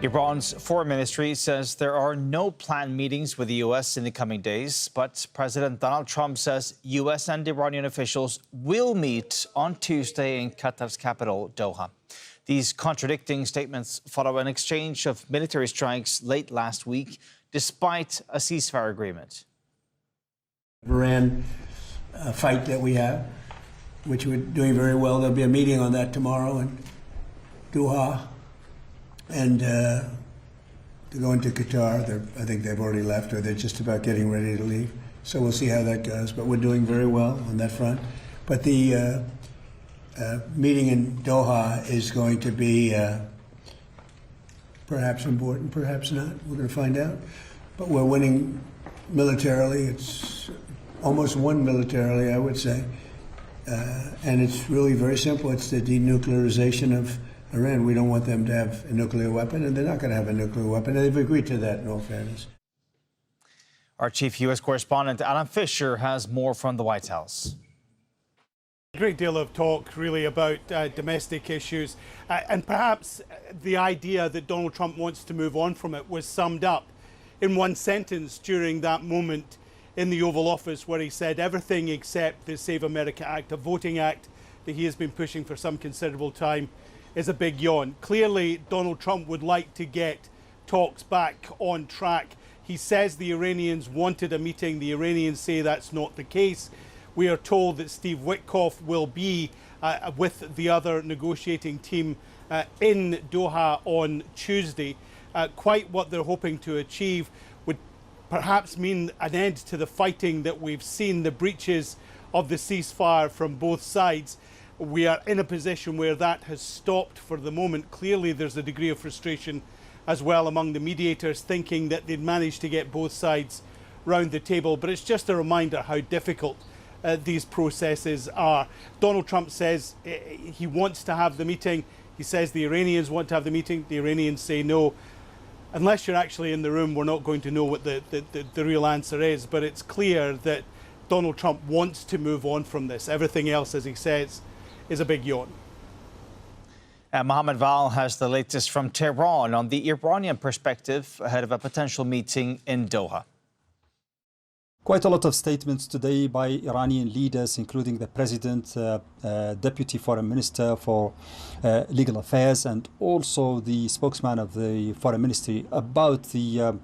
Iran's foreign ministry says there are no planned meetings with the U.S. in the coming days, but President Donald Trump says U.S. and Iranian officials will meet on Tuesday in Qatar's capital, Doha. These contradicting statements follow an exchange of military strikes late last week, despite a ceasefire agreement. Iran fight that we have, which we're doing very well. There'll be a meeting on that tomorrow in Doha. And to go into Qatar, I think they've already left, or they're just about getting ready to leave. So we'll see how that goes. But we're doing very well on that front. But the meeting in Doha is going to be perhaps important, perhaps not. We're going to find out. But we're winning militarily. It's almost won militarily, I would say. And it's really very simple. It's the denuclearization of Iran. We don't want them to have a nuclear weapon, and they're not going to have a nuclear weapon. And they've agreed to that, in all fairness. Our chief U.S. correspondent, Alan Fisher, has more from the White House. A great deal of talk, really, about domestic issues. And perhaps the idea that Donald Trump wants to move on from it was summed up in one sentence during that moment in the Oval Office, where he said everything except the Save America Act, a voting act that he has been pushing for some considerable time, is a big yawn. Clearly, Donald Trump would like to get talks back on track. He says the Iranians wanted a meeting. The Iranians say that's not the case. We are told that Steve Witkoff will be with the other negotiating team in Doha on Tuesday. Quite what they're hoping to achieve would perhaps mean an end to the fighting that we've seen, the breaches of the ceasefire from both sides. We are in a position where that has stopped for the moment. Clearly, there's a degree of frustration as well among the mediators, thinking that they'd managed to get both sides round the table. But it's just a reminder how difficult these processes are. Donald Trump says he wants to have the meeting. He says the Iranians want to have the meeting. The Iranians say no. Unless you're actually in the room, we're not going to know what the real answer is. But it's clear that Donald Trump wants to move on from this. Everything else, as he says, is a big yawn. Mohammed Val has the latest from Tehran on the Iranian perspective ahead of a potential meeting in Doha. Quite a lot of statements today by Iranian leaders, including the president, deputy foreign minister for legal affairs, and also the spokesman of the foreign ministry about the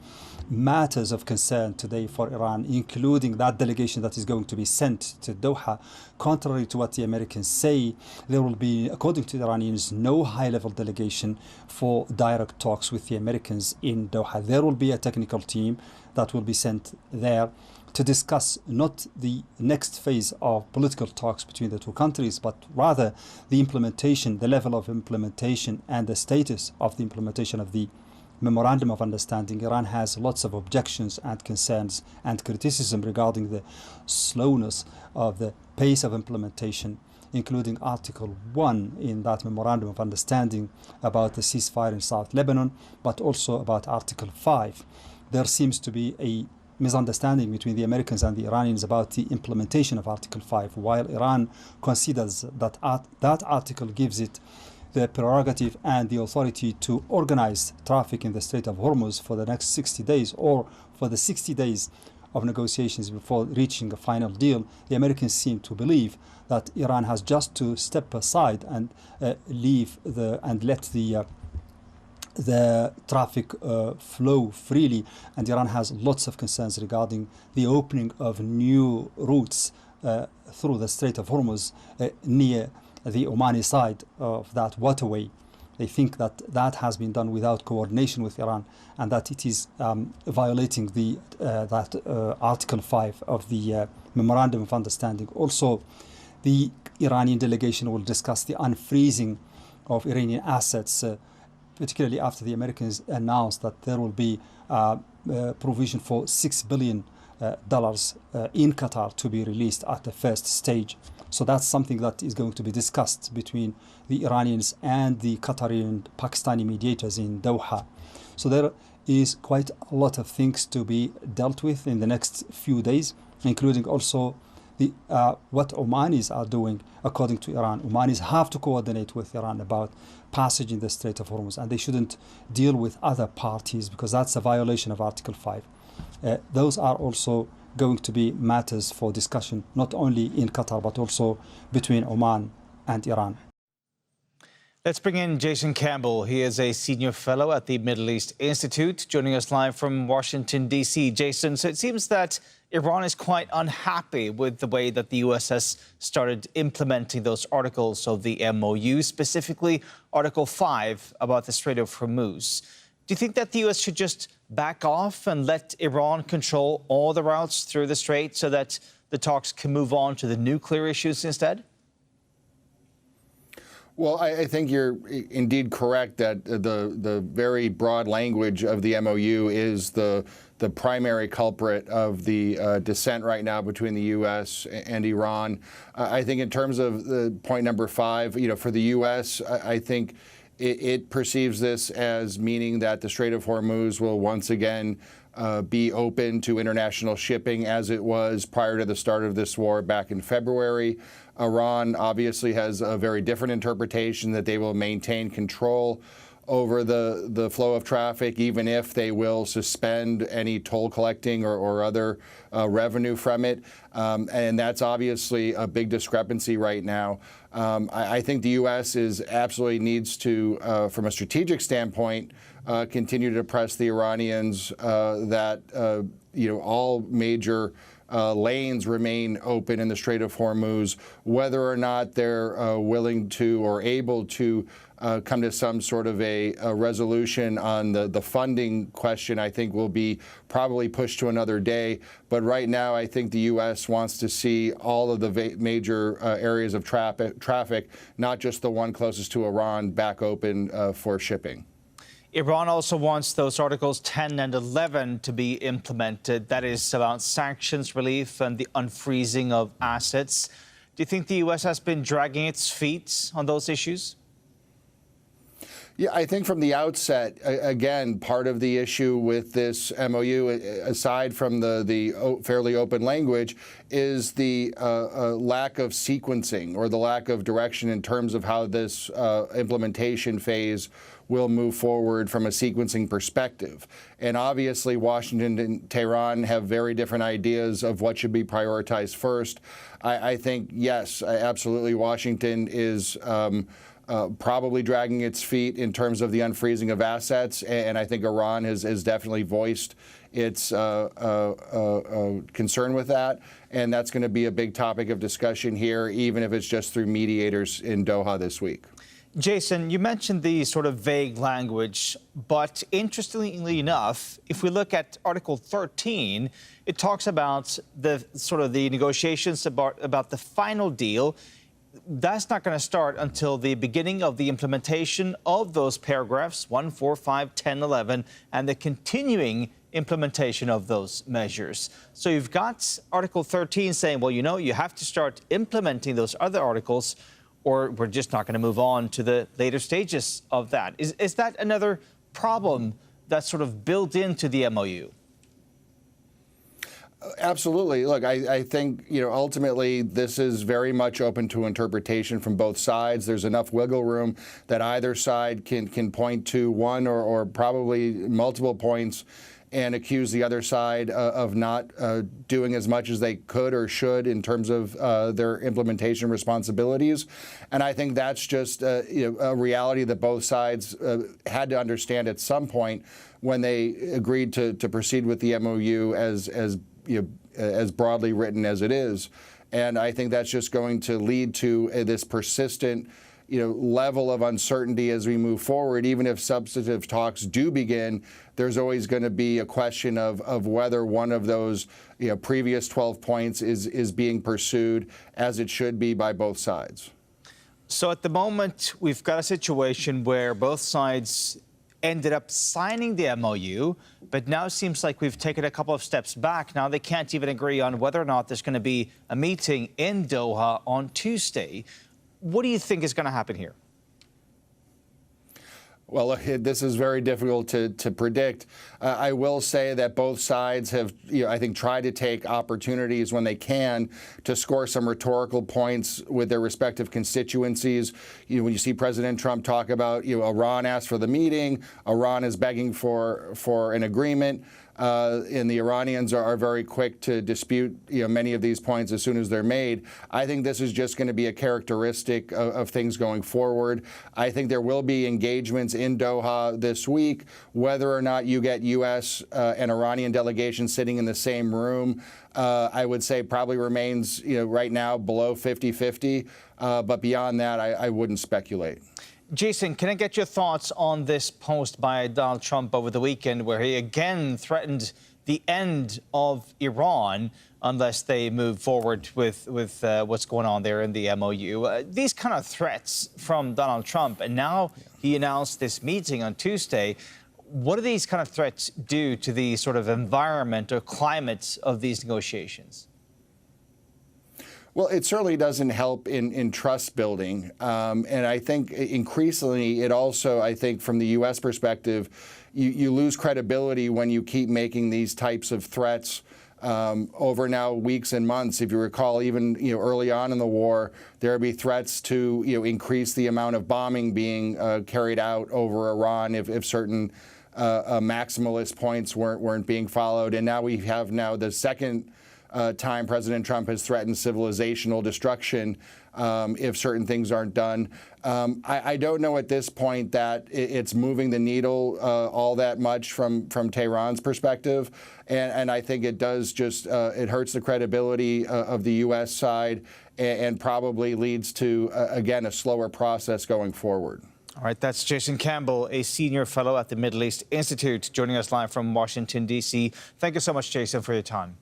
matters of concern today for Iran, including that delegation that is going to be sent to Doha. Contrary to what the Americans say, there will be, according to the Iranians, no high-level delegation for direct talks with the Americans in Doha. There will be a technical team that will be sent there to discuss not the next phase of political talks between the two countries, but rather the implementation, the level of implementation and the status of the implementation of the memorandum of understanding. Iran has lots of objections and concerns and criticism regarding the slowness of the pace of implementation, including Article 1 in that memorandum of understanding about the ceasefire in South Lebanon, but also about Article 5. There seems to be a misunderstanding between the Americans and the Iranians about the implementation of Article 5, while Iran considers that that article gives it the prerogative and the authority to organize traffic in the Strait of Hormuz for the next 60 days or for the 60 days of negotiations before reaching a final deal. The Americans seem to believe that Iran has just to step aside and leave and let the traffic flow freely. And Iran has lots of concerns regarding the opening of new routes through the Strait of Hormuz near the Omani side of that waterway. They think that that has been done without coordination with Iran, and that it is violating Article 5 of the Memorandum of Understanding. Also, the Iranian delegation will discuss the unfreezing of Iranian assets, particularly after the Americans announced that there will be provision for $6 billion in Qatar to be released at the first stage. So that's something that is going to be discussed between the Iranians and the Qatari and Pakistani mediators in Doha. So there is quite a lot of things to be dealt with in the next few days, including also what Omanis are doing, according to Iran. Omanis have to coordinate with Iran about passage in the Strait of Hormuz, and they shouldn't deal with other parties because that's a violation of Article 5. Those are also going to be matters for discussion, not only in Qatar, but also between Oman and Iran. Let's bring in Jason Campbell. He is a senior fellow at the Middle East Institute, joining us live from Washington, D.C. Jason, so it seems that Iran is quite unhappy with the way that the U.S. has started implementing those articles of the MOU, specifically Article 5 about the Strait of Hormuz. Do you think that the U.S. should just back off and let Iran control all the routes through the strait so that the talks can move on to the nuclear issues instead? Well, I think you're indeed correct that the very broad language of the MOU is the primary culprit of the dissent right now between the U.S. and Iran. I think in terms of the point number 5, for the U.S., I think it perceives this as meaning that the Strait of Hormuz will once again be open to international shipping as it was prior to the start of this war back in February. Iran obviously has a very different interpretation that they will maintain control over the flow of traffic, even if they will suspend any toll collecting or other revenue from it. And that's obviously a big discrepancy right now. I think the U.S. absolutely needs to, from a strategic standpoint, continue to press the Iranians that all major lanes remain open in the Strait of Hormuz. Whether or not they're willing to or able to come to some sort of a resolution on the funding question, I think will be probably pushed to another day. But right now, I think the U.S. wants to see all of the major areas of traffic, not just the one closest to Iran, back open for shipping. Iran also wants those Articles 10 and 11 to be implemented. That is about sanctions relief and the unfreezing of assets. Do you think the U.S. has been dragging its feet on those issues? Yeah, I think from the outset, again, part of the issue with this MOU, aside from the fairly open language, is the lack of sequencing or the lack of direction in terms of how this implementation phase will move forward from a sequencing perspective. And obviously, Washington and Tehran have very different ideas of what should be prioritized first. I think, yes, absolutely, Washington is probably dragging its feet in terms of the unfreezing of assets, and I think Iran has definitely voiced its concern with that, and that's going to be a big topic of discussion here, even if it's just through mediators in Doha this week. Jason, you mentioned the sort of vague language, but interestingly enough, if we look at Article 13, it talks about the negotiations about the final deal. That's not going to start until the beginning of the implementation of those paragraphs 1, 4, 5, 10, 11, and the continuing implementation of those measures. So you've got Article 13 saying, well, you have to start implementing those other articles, or we're just not going to move on to the later stages of that. Is that another problem that's sort of built into the MOU? Absolutely. Look, I think, ultimately this is very much open to interpretation from both sides. There's enough wiggle room that either side can point to one or probably multiple points and accuse the other side of not doing as much as they could or should in terms of their implementation responsibilities. And I think that's just a reality that both sides had to understand at some point when they agreed to proceed with the MOU as broadly written as it is. And I think that's just going to lead to this persistent level of uncertainty as we move forward. Even if substantive talks do begin, there's always going to be a question of whether one of those previous 12 points is being pursued as it should be by both sides. So at the moment, we've got a situation where both sides ended up signing the MOU, but now it seems like we've taken a couple of steps back. Now they can't even agree on whether or not there's going to be a meeting in Doha on Tuesday. What do you think is going to happen here? Well, look, this is very difficult to predict. I will say that both sides have, I think, tried to take opportunities when they can to score some rhetorical points with their respective constituencies. When you see President Trump talk about, Iran asked for the meeting, Iran is begging for an agreement. And the Iranians are very quick to dispute many of these points as soon as they're made. I think this is just going to be a characteristic of things going forward. I think there will be engagements in Doha this week. Whether or not you get U.S. and Iranian delegations sitting in the same room, I would say probably remains right now below 50-50. But beyond that, I wouldn't speculate. Jason, can I get your thoughts on this post by Donald Trump over the weekend where he again threatened the end of Iran unless they move forward with what's going on there in the MOU? These kind of threats from Donald Trump, and now he announced this meeting on Tuesday. What do these kind of threats do to the sort of environment or climate of these negotiations? Well, it certainly doesn't help in trust building. And I think increasingly it also, I think from the U.S. perspective, you lose credibility when you keep making these types of threats over now weeks and months. If you recall, even early on in the war, there would be threats to increase the amount of bombing being carried out over Iran if certain maximalist points weren't being followed. And now we have the second time President Trump has threatened civilizational destruction if certain things aren't done. I don't know at this point that it's moving the needle all that much from Tehran's perspective, and I think it does just it hurts the credibility of the U.S. side and probably leads to again a slower process going forward. All right, that's Jason Campbell, a senior fellow at the Middle East Institute, joining us live from Washington, D.C. Thank you so much, Jason, for your time.